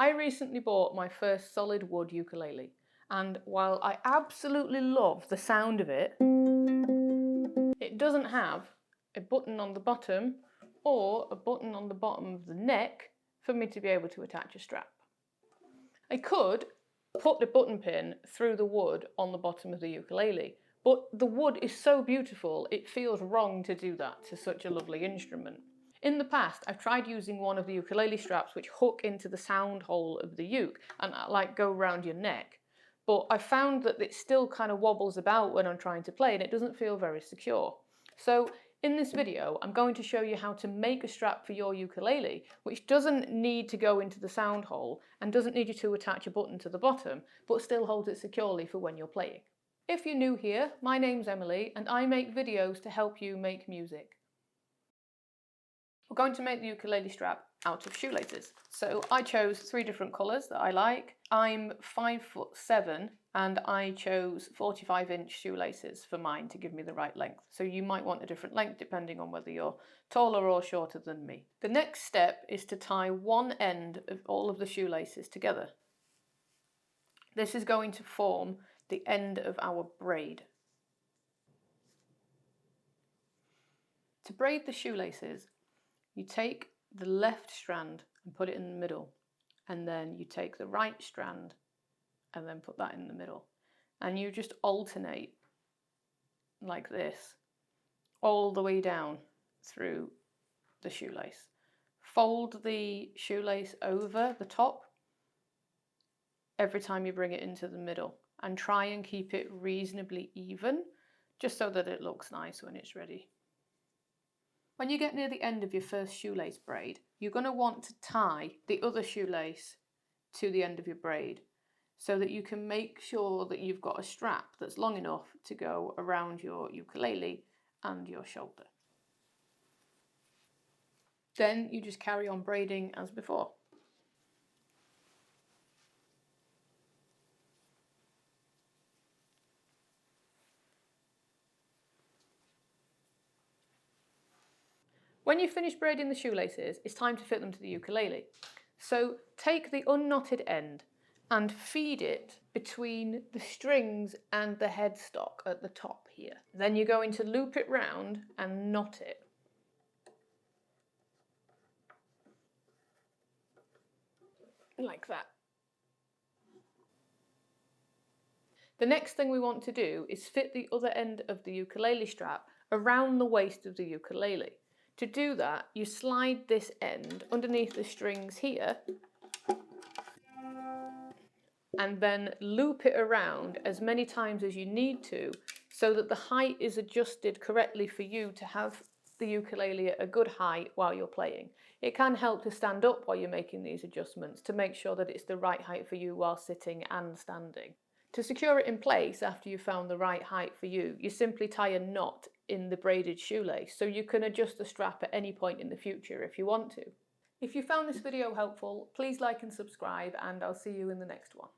I recently bought my first solid wood ukulele, and while I absolutely love the sound of it, it doesn't have a button on the bottom or a button on the bottom of the neck for me to be able to attach a strap. I could put the button pin through the wood on the bottom of the ukulele, but the wood is so beautiful it feels wrong to do that to such a lovely instrument. In the past, I've tried using one of the ukulele straps which hook into the sound hole of the uke and like go around your neck, but I found that it still kind of wobbles about when I'm trying to play and it doesn't feel very secure. So in this video, I'm going to show you how to make a strap for your ukulele, which doesn't need to go into the sound hole and doesn't need you to attach a button to the bottom, but still holds it securely for when you're playing. If you're new here, my name's Emily and I make videos to help you make music. We're going to make the ukulele strap out of shoelaces. So I chose 3 different colours that I like. I'm 5'7" and I chose 45-inch shoelaces for mine to give me the right length. So you might want a different length depending on whether you're taller or shorter than me. The next step is to tie one end of all of the shoelaces together. This is going to form the end of our braid. To braid the shoelaces, you take the left strand and put it in the middle, and then you take the right strand and then put that in the middle, and you just alternate like this all the way down through the shoelace. Fold the shoelace over the top every time you bring it into the middle and try and keep it reasonably even, just so that it looks nice when it's ready. When you get near the end of your first shoelace braid, you're going to want to tie the other shoelace to the end of your braid so that you can make sure that you've got a strap that's long enough to go around your ukulele and your shoulder. Then you just carry on braiding as before. When you've finished braiding the shoelaces, it's time to fit them to the ukulele. So take the unknotted end and feed it between the strings and the headstock at the top here. Then you're going to loop it round and knot it. Like that. The next thing we want to do is fit the other end of the ukulele strap around the waist of the ukulele. To do that, you slide this end underneath the strings here and then loop it around as many times as you need to so that the height is adjusted correctly for you to have the ukulele at a good height while you're playing. It can help to stand up while you're making these adjustments to make sure that it's the right height for you while sitting and standing. To secure it in place after you've found the right height for you, you simply tie a knot in the braided shoelace so you can adjust the strap at any point in the future if you want to. If you found this video helpful, please like and subscribe, and I'll see you in the next one.